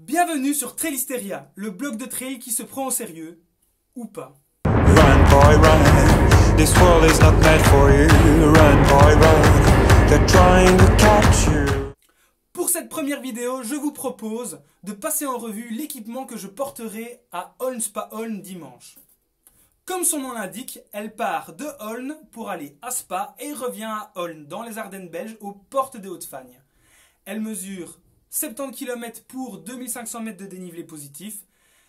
Bienvenue sur Trailisteria, le blog de trail qui se prend au sérieux, ou pas. Run, boy, run. This world is not meant for you. Run, boy, run. They're trying to catch you. Pour cette première vidéo, je vous propose de passer en revue l'équipement que je porterai à Holne-Spa-Holne dimanche. Comme son nom l'indique, elle part de Holne pour aller à Spa et revient à Holne, dans les Ardennes belges, aux portes des Hautes-Fagnes. Elle mesure 70 km pour 2500 mètres de dénivelé positif.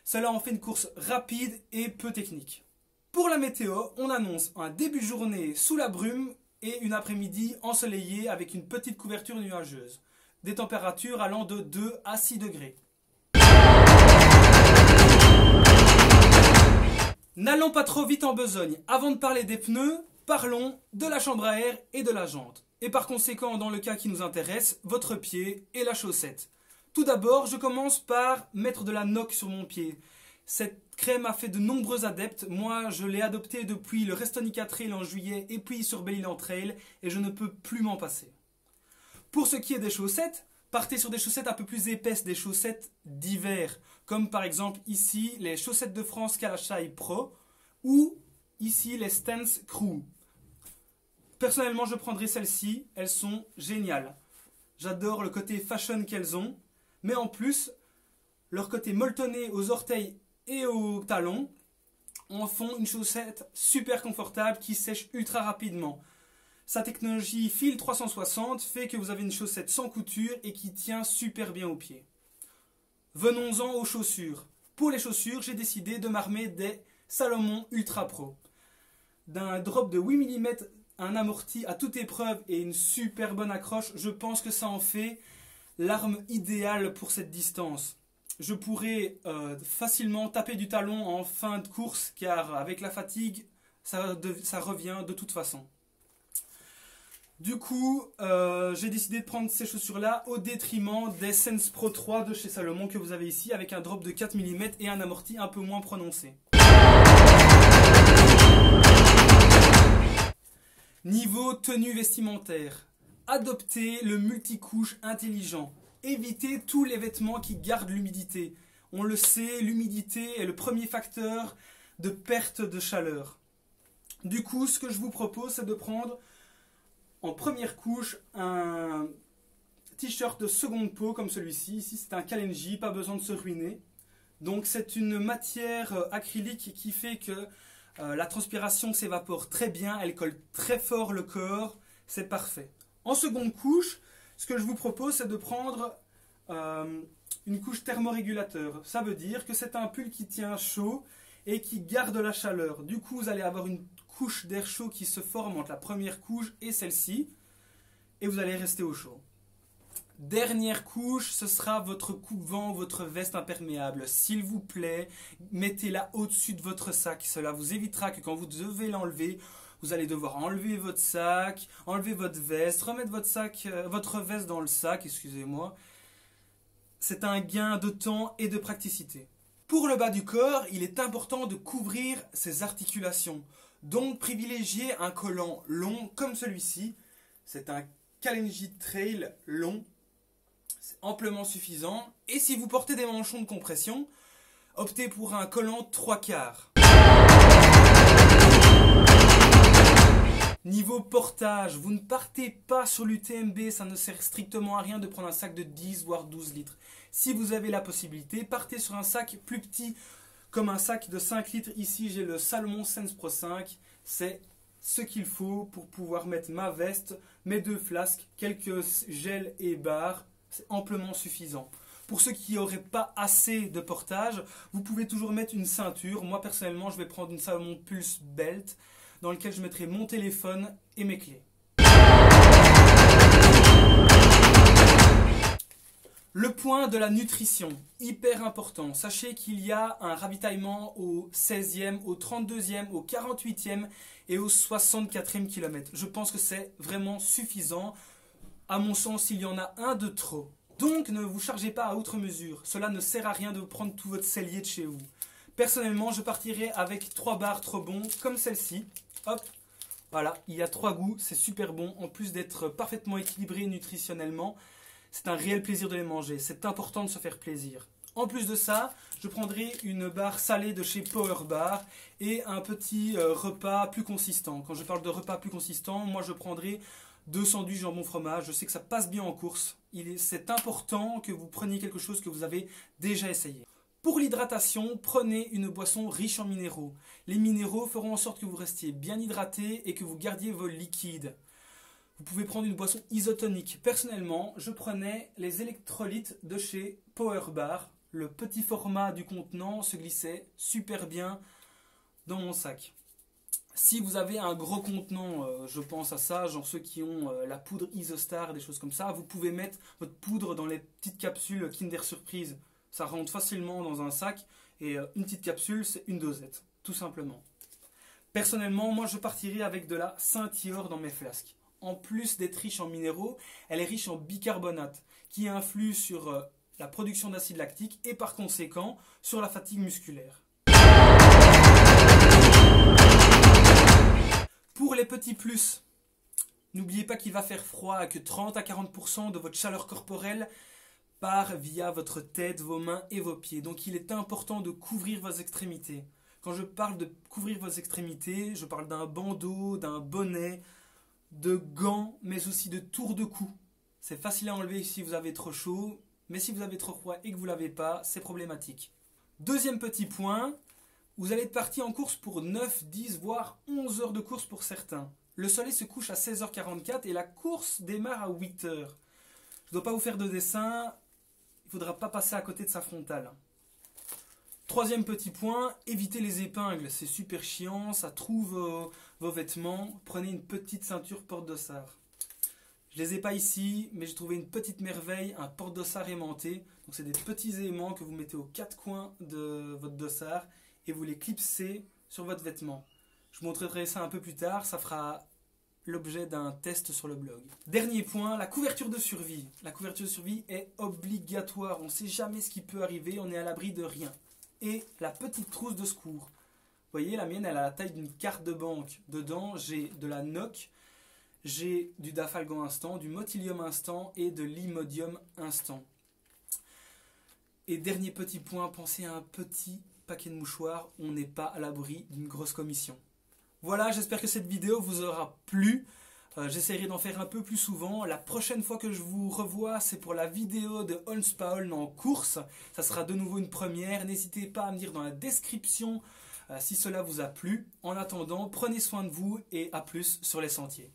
Cela en fait une course rapide et peu technique. Pour la météo, on annonce un début de journée sous la brume et une après-midi ensoleillée avec une petite couverture nuageuse. Des températures allant de 2 à 6 degrés. N'allons pas trop vite en besogne. Avant de parler des pneus, parlons de la chambre à air et de la jante. Et par conséquent, dans le cas qui nous intéresse, votre pied et la chaussette. Tout d'abord, je commence par mettre de la Noc sur mon pied. Cette crème a fait de nombreux adeptes. Moi, je l'ai adoptée depuis le Restonica Trail en juillet et puis sur Belle-Île Trail et je ne peux plus m'en passer. Pour ce qui est des chaussettes, partez sur des chaussettes un peu plus épaisses, des chaussettes d'hiver, comme par exemple ici les chaussettes de France Kalachai Pro ou ici les Stance Crew. Personnellement, je prendrai celles-ci, elles sont géniales. J'adore le côté fashion qu'elles ont, mais en plus, leur côté molletonné aux orteils et aux talons en font une chaussette super confortable qui sèche ultra rapidement. Sa technologie fil 360 fait que vous avez une chaussette sans couture et qui tient super bien aux pieds. Venons-en aux chaussures. Pour les chaussures, j'ai décidé de m'armer des Salomon Ultra Pro. D'un drop de 8 mm, un amorti à toute épreuve et une super bonne accroche, je pense que ça en fait l'arme idéale pour cette distance. Je pourrais facilement taper du talon en fin de course car avec la fatigue, ça revient de toute façon. Du coup, j'ai décidé de prendre ces chaussures-là au détriment des Sense Pro 3 de chez Salomon que vous avez ici avec un drop de 4 mm et un amorti un peu moins prononcé. Niveau tenue vestimentaire, adoptez le multicouche intelligent. Évitez tous les vêtements qui gardent l'humidité. On le sait, l'humidité est le premier facteur de perte de chaleur. Du coup, ce que je vous propose, c'est de prendre en première couche un t-shirt de seconde peau comme celui-ci. Ici, c'est un Kalenji, pas besoin de se ruiner. Donc, c'est une matière acrylique qui fait que la transpiration s'évapore très bien, elle colle très fort le corps, c'est parfait. En seconde couche, ce que je vous propose, c'est de prendre une couche thermorégulateur. Ça veut dire que c'est un pull qui tient chaud et qui garde la chaleur. Du coup, vous allez avoir une couche d'air chaud qui se forme entre la première couche et celle-ci, et vous allez rester au chaud. Dernière couche, ce sera votre coupe-vent, votre veste imperméable. S'il vous plaît, mettez-la au-dessus de votre sac. Cela vous évitera que quand vous devez l'enlever, vous allez devoir enlever votre sac, enlever votre veste, remettre votre veste dans le sac, excusez-moi. C'est un gain de temps et de praticité. Pour le bas du corps, il est important de couvrir ses articulations. Donc privilégiez un collant long comme celui-ci. C'est un Kalenji Trail long. C'est amplement suffisant. Et si vous portez des manchons de compression, optez pour un collant 3/4. Niveau portage, vous ne partez pas sur l'UTMB, ça ne sert strictement à rien de prendre un sac de 10 voire 12 litres. Si vous avez la possibilité, partez sur un sac plus petit, comme un sac de 5 litres. Ici, j'ai le Salomon Sense Pro 5. C'est ce qu'il faut pour pouvoir mettre ma veste, mes 2 flasques, quelques gels et barres. C'est amplement suffisant. Pour ceux qui n'auraient pas assez de portage, vous pouvez toujours mettre une ceinture. Moi, personnellement, je vais prendre une Salomon Pulse Belt dans lequel je mettrai mon téléphone et mes clés. Le point de la nutrition, hyper important. Sachez qu'il y a un ravitaillement au 16e, au 32e, au 48e et au 64e kilomètre. Je pense que c'est vraiment suffisant. À mon sens, il y en a un de trop. Donc, ne vous chargez pas à outre mesure. Cela ne sert à rien de prendre tout votre cellier de chez vous. Personnellement, je partirai avec 3 barres trop bons, comme celle-ci. Hop, voilà, il y a 3 goûts, c'est super bon. En plus d'être parfaitement équilibré nutritionnellement, c'est un réel plaisir de les manger. C'est important de se faire plaisir. En plus de ça, je prendrai une barre salée de chez Power Bar et un petit repas plus consistant. Quand je parle de repas plus consistant, moi je prendrai 2 sandwichs jambon fromage. Je sais que ça passe bien en course. C'est important que vous preniez quelque chose que vous avez déjà essayé. Pour l'hydratation, prenez une boisson riche en minéraux. Les minéraux feront en sorte que vous restiez bien hydraté et que vous gardiez vos liquides. Vous pouvez prendre une boisson isotonique. Personnellement, je prenais les électrolytes de chez Power Bar. Le petit format du contenant se glissait super bien dans mon sac. Si vous avez un gros contenant, je pense à ça, genre ceux qui ont la poudre Isostar, des choses comme ça, vous pouvez mettre votre poudre dans les petites capsules Kinder Surprise. Ça rentre facilement dans un sac et une petite capsule, c'est une dosette, tout simplement. Personnellement, moi je partirai avec de la Saint-Ior dans mes flasques. En plus d'être riche en minéraux, elle est riche en bicarbonate qui influe sur la production d'acide lactique et par conséquent sur la fatigue musculaire. Pour les petits plus, n'oubliez pas qu'il va faire froid et que 30 à 40% de votre chaleur corporelle part via votre tête, vos mains et vos pieds. Donc il est important de couvrir vos extrémités. Quand je parle de couvrir vos extrémités, je parle d'un bandeau, d'un bonnet, de gants, mais aussi de tours de cou. C'est facile à enlever si vous avez trop chaud, mais si vous avez trop froid et que vous ne l'avez pas, c'est problématique. Deuxième petit point, vous allez être parti en course pour 9, 10, voire 11 heures de course pour certains. Le soleil se couche à 16h44 et la course démarre à 8h. Je ne dois pas vous faire de dessin, il ne faudra pas passer à côté de sa frontale. Troisième petit point, évitez les épingles, c'est super chiant, ça trouve vos vêtements. Prenez une petite ceinture porte-dossard. Je ne les ai pas ici, mais j'ai trouvé une petite merveille, un porte-dossard aimanté. Donc c'est des petits aimants que vous mettez aux 4 coins de votre dossard et vous les clipsez sur votre vêtement. Je vous montrerai ça un peu plus tard, ça fera l'objet d'un test sur le blog. Dernier point, la couverture de survie. La couverture de survie est obligatoire, on ne sait jamais ce qui peut arriver, on est à l'abri de rien. Et la petite trousse de secours. Vous voyez, la mienne, elle a la taille d'une carte de banque. Dedans, j'ai de la NOC, j'ai du Dafalgan Instant, du Motilium Instant et de l'Imodium Instant. Et dernier petit point, pensez à un petit paquet de mouchoirs, on n'est pas à l'abri d'une grosse commission. Voilà, j'espère que cette vidéo vous aura plu. J'essaierai d'en faire un peu plus souvent. La prochaine fois que je vous revois, c'est pour la vidéo de Holmes Paul en course. Ça sera de nouveau une première. N'hésitez pas à me dire dans la description si cela vous a plu. En attendant, prenez soin de vous et à plus sur les sentiers.